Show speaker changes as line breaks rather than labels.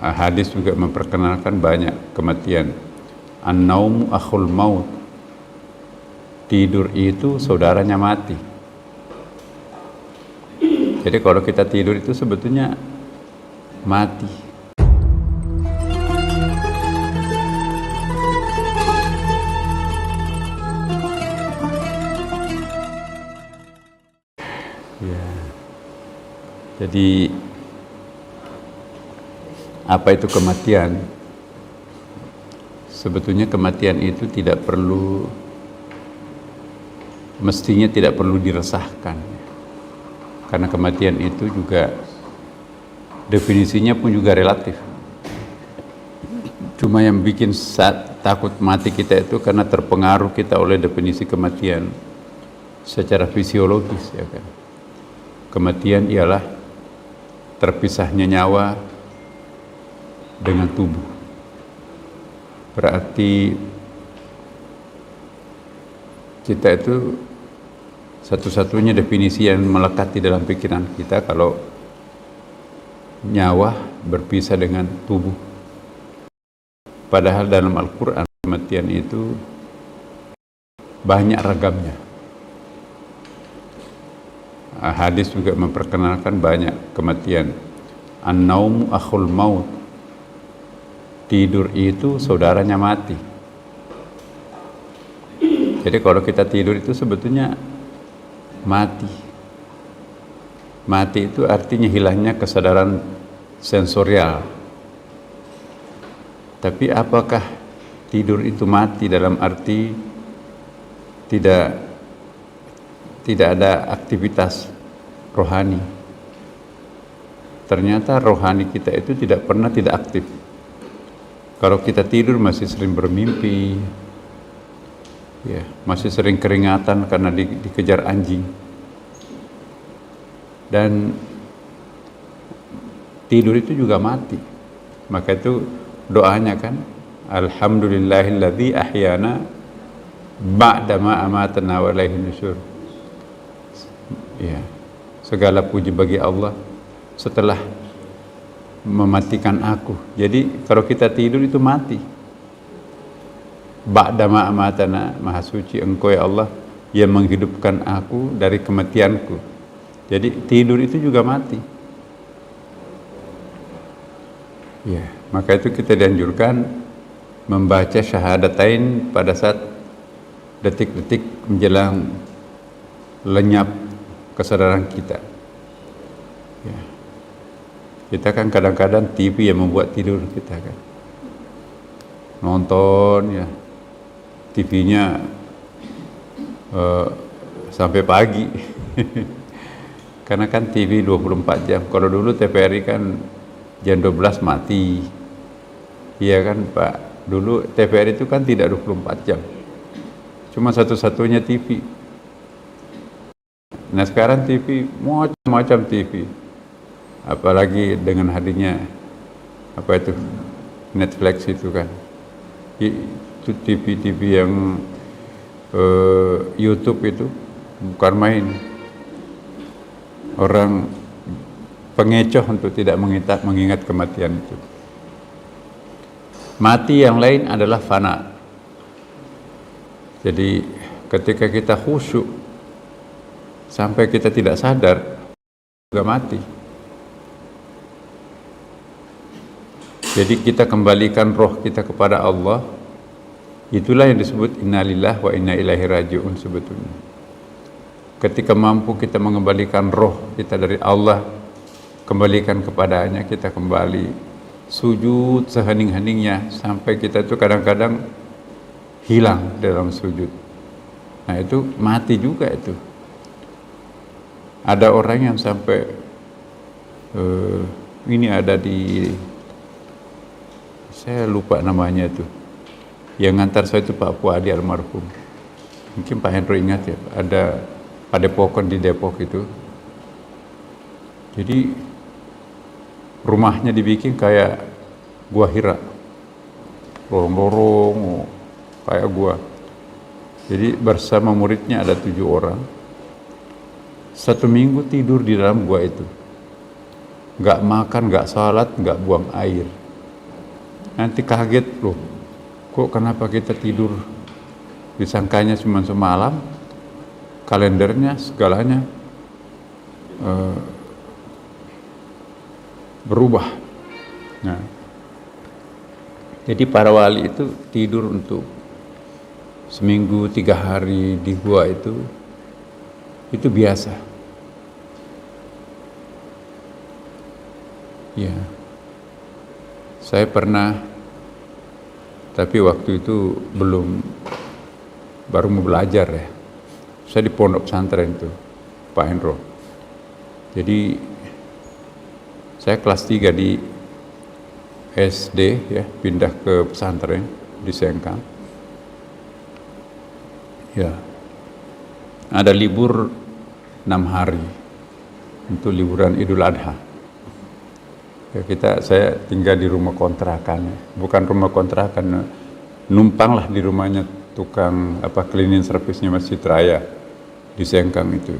Hadis juga memperkenalkan banyak kematian. An-naumu akhul maut. Tidur itu saudaranya mati. Jadi kalau kita tidur itu sebetulnya mati. Ya. Jadi apa itu kematian? Sebetulnya kematian itu mestinya tidak perlu diresahkan, karena kematian itu juga definisinya pun juga relatif. Cuma yang bikin takut mati kita itu karena terpengaruh kita oleh definisi kematian secara fisiologis, ya kan. Kematian ialah terpisahnya nyawa dengan tubuh. Berarti kita itu satu-satunya definisi yang melekat di dalam pikiran kita kalau nyawa berpisah dengan tubuh. Padahal dalam Al-Quran kematian itu banyak ragamnya. Hadis juga memperkenalkan banyak kematian. An-naumu akhul maut. Tidur itu saudaranya mati. Jadi kalau kita tidur itu sebetulnya mati. Mati itu artinya hilangnya kesadaran sensorial. Tapi apakah tidur itu mati dalam arti tidak ada aktivitas rohani? Ternyata rohani kita itu tidak pernah tidak aktif. Kalau kita tidur masih sering bermimpi, ya, masih sering keringatan karena dikejar anjing. Dan tidur itu juga mati. Maka itu doanya kan, alhamdulillahilladzi ahyana ba'da ma amatana wa ilaihi nusyur. Ya, segala puji bagi Allah setelah mematikan aku. Jadi kalau kita tidur itu mati. Ba'da ma amatana, maha suci engkau ya Allah yang menghidupkan aku dari kematianku. Jadi tidur itu juga mati. Ya, maka itu kita dianjurkan membaca syahadatain pada saat detik-detik menjelang lenyap kesadaran kita. Ya. Kita kan kadang-kadang TV yang membuat tidur kita kan. Nonton ya, TV-nya sampai pagi. Karena kan TV 24 jam. Kalau dulu TVRI kan jam 12 mati. Iya kan Pak? Dulu TVRI itu kan tidak 24 jam. Cuma satu-satunya TV. Nah sekarang TV, macam-macam TV. Apalagi dengan hadirnya apa itu Netflix itu kan. Itu TV-TV yang YouTube itu bukan main. Orang pengecoh untuk tidak mengingat kematian itu. Mati yang lain adalah fana. Jadi ketika kita khusyuk sampai kita tidak sadar juga mati. Jadi kita kembalikan roh kita kepada Allah. Itulah yang disebut innalillahi wa inna ilaihi raji'un sebetulnya. Ketika mampu kita mengembalikan roh kita dari Allah, kembalikan kepadanya, kita kembali sujud sehening-heningnya sampai kita itu kadang-kadang hilang dalam sujud. Nah itu mati juga itu. Ada orang yang sampai ini ada di, saya lupa namanya itu, yang ngantar saya itu Pak Puadi almarhum. Mungkin Pak Hendro ingat ya, ada Padepokan di Depok itu. Jadi rumahnya dibikin kayak gua Hira, lorong-lorong kayak gua. Jadi bersama muridnya ada 7 orang. 1 minggu tidur di dalam gua itu, nggak makan, nggak salat, nggak buang air. nanti kaget loh, kok kenapa kita tidur, disangkanya cuma semalam, kalendernya segalanya berubah. Nah, jadi para wali itu tidur untuk seminggu 3 hari di gua itu biasa. Ya, saya pernah, tapi waktu itu baru mau belajar ya. Saya di pondok pesantren itu, Pak Hendro. Jadi saya kelas 3 di SD ya, pindah ke pesantren di Sengkang. Ya, ada libur 6 hari untuk liburan Idul Adha. Ya, saya tinggal di rumah kontrakan, bukan rumah kontrakan, numpang lah di rumahnya tukang cleaning service-nya Masjid Raya di Sengkang itu.